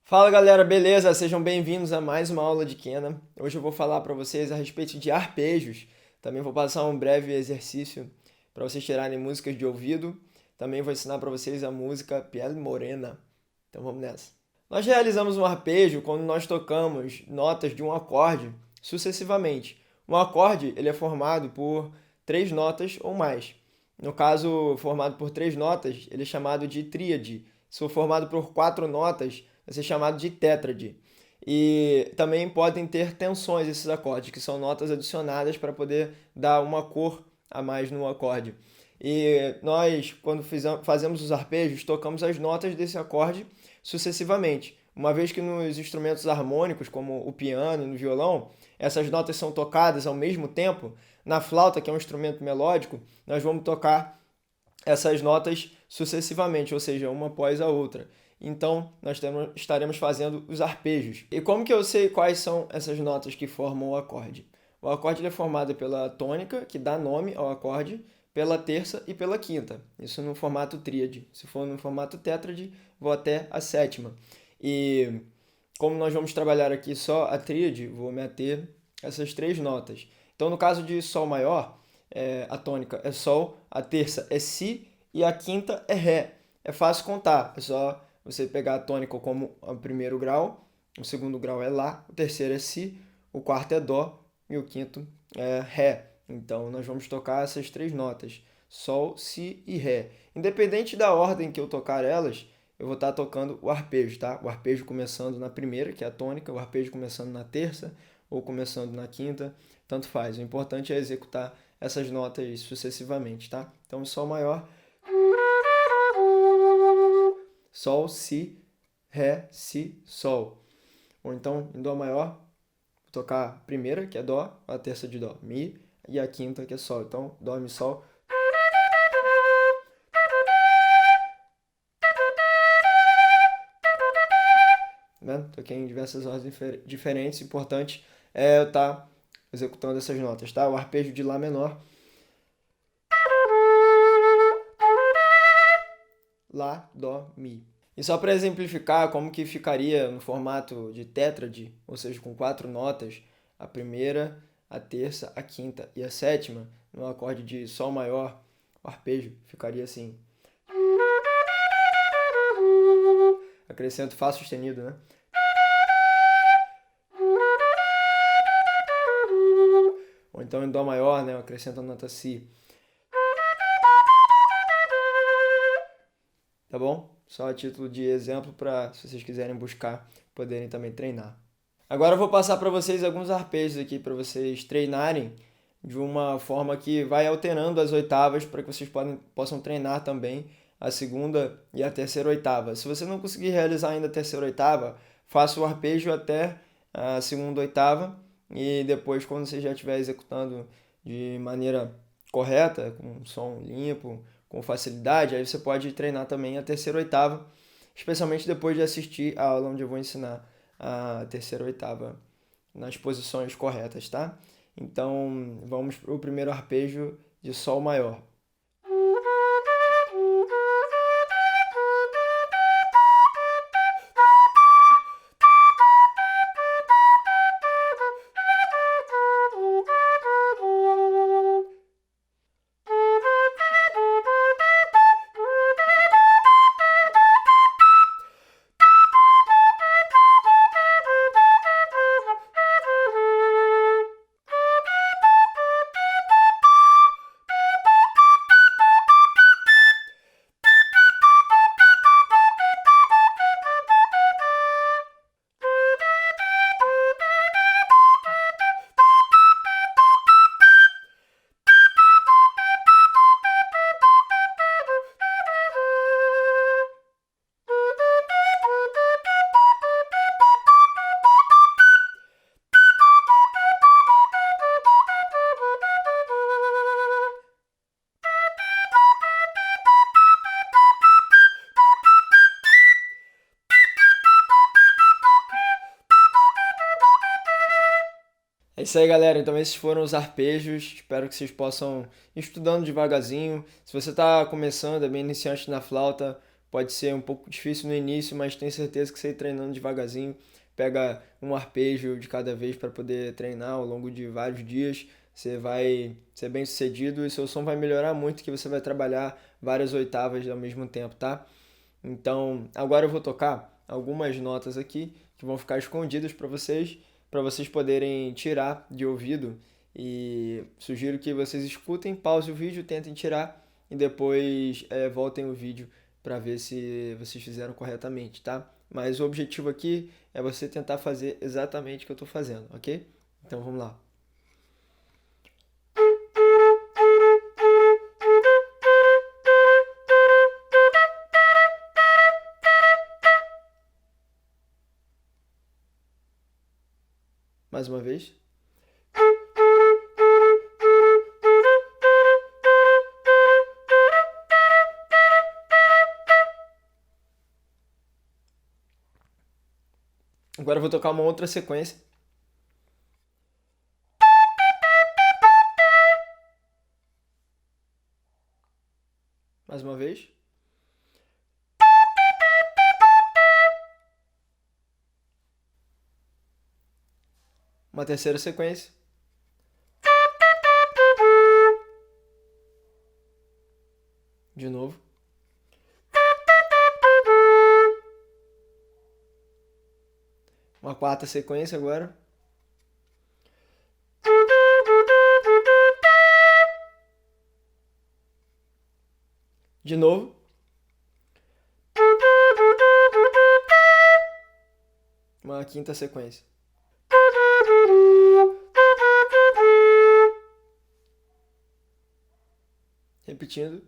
Fala galera, beleza? Sejam bem-vindos a mais uma aula de Kena. Hoje eu vou falar para vocês a respeito de arpejos. Também vou passar um breve exercício para vocês tirarem músicas de ouvido. Também vou ensinar para vocês a música Piel Morena. Então vamos nessa. Nós realizamos um arpejo quando nós tocamos notas de um acorde sucessivamente. Um acorde ele é formado por três notas ou mais. No caso, formado por três notas, ele é chamado de tríade. Se for formado por quatro notas, vai ser chamado de tétrade. E também podem ter tensões esses acordes, que são notas adicionadas para poder dar uma cor a mais no acorde. E nós, quando fazemos os arpejos, tocamos as notas desse acorde sucessivamente. Uma vez que nos instrumentos harmônicos, como o piano e no violão, essas notas são tocadas ao mesmo tempo, na flauta, que é um instrumento melódico, nós vamos tocar essas notas sucessivamente, ou seja, uma após a outra. Então, estaremos fazendo os arpejos. E como que eu sei quais são essas notas que formam o acorde? O acorde é formado pela tônica, que dá nome ao acorde, pela terça e pela quinta. Isso no formato tríade. Se for no formato tétrade, vou até a sétima. E como nós vamos trabalhar aqui só a tríade, vou me ater a essas três notas. Então, no caso de Sol maior, a tônica é Sol, a terça é Si e a quinta é Ré. É fácil contar, é só você pegar a tônica como o primeiro grau, o segundo grau é Lá, o terceiro é Si, o quarto é Dó e o quinto é Ré. Então, nós vamos tocar essas três notas, Sol, Si e Ré. Independente da ordem que eu tocar elas, eu vou estar tocando o arpejo, tá? O arpejo começando na primeira, que é a tônica, o arpejo começando na terça ou começando na quinta, tanto faz. O importante é executar essas notas sucessivamente, tá? Então, Sol maior, Sol, Si, Ré, Si, Sol. Ou então, em Dó maior, vou tocar a primeira, que é Dó, a terça de Dó, Mi, e a quinta, que é Sol. Então, Dó, Mi, Sol. Né? Toquei em diversas ordens diferentes. Importante é eu estar executando essas notas, tá? O arpejo de Lá menor, Lá, Dó, Mi. E só para exemplificar como que ficaria no formato de tétrade, ou seja, com quatro notas, a primeira, a terça, a quinta e a sétima, no acorde de Sol maior, o arpejo ficaria assim. Acrescento Fá sustenido, né? Ou então em Dó maior, né? Eu acrescento a nota Si. Tá bom? Só a título de exemplo para, se vocês quiserem buscar, poderem também treinar. Agora eu vou passar para vocês alguns arpejos aqui para vocês treinarem de uma forma que vai alterando as oitavas para que vocês possam treinar também a segunda e a terceira oitava. Se você não conseguir realizar ainda a terceira oitava, faça o arpejo até a segunda oitava e depois, quando você já estiver executando de maneira correta, com um som limpo, com facilidade, aí você pode treinar também a terceira oitava, especialmente depois de assistir a aula onde eu vou ensinar a terceira oitava nas posições corretas, tá? Então, vamos para o primeiro arpejo de Sol maior. É isso aí, galera. Então, esses foram os arpejos. Espero que vocês possam ir estudando devagarzinho. Se você está começando, é bem iniciante na flauta, Pode ser um pouco difícil no início, mas tenho certeza que você ir treinando devagarzinho, pega um arpejo de cada vez para poder treinar ao longo de vários dias. Você vai ser bem sucedido e seu som vai melhorar muito, que você vai trabalhar várias oitavas ao mesmo tempo, tá? Então, agora eu vou tocar algumas notas aqui que vão ficar escondidas para vocês poderem tirar de ouvido. E sugiro que vocês escutem, pause o vídeo, tentem tirar e depois voltem o vídeo para ver se vocês fizeram corretamente, tá? Mas o objetivo aqui é você tentar fazer exatamente o que eu estou fazendo, ok? Então vamos lá. Mais uma vez. Agora eu vou tocar uma outra sequência. Mais uma vez. Uma terceira sequência. De novo. Uma quarta sequência agora. De novo. Uma quinta sequência. Repetindo.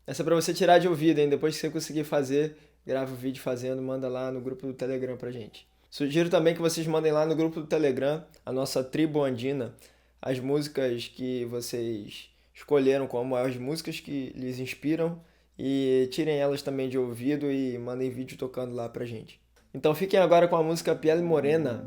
Essa é para você tirar de ouvido, hein? Depois que você conseguir fazer, grava o vídeo fazendo, manda lá no grupo do Telegram pra gente. Sugiro também que vocês mandem lá no grupo do Telegram, a nossa tribo andina, as músicas que vocês escolheram como as músicas que lhes inspiram e tirem elas também de ouvido e mandem vídeo tocando lá pra gente. Então fiquem agora com a música Piel Morena,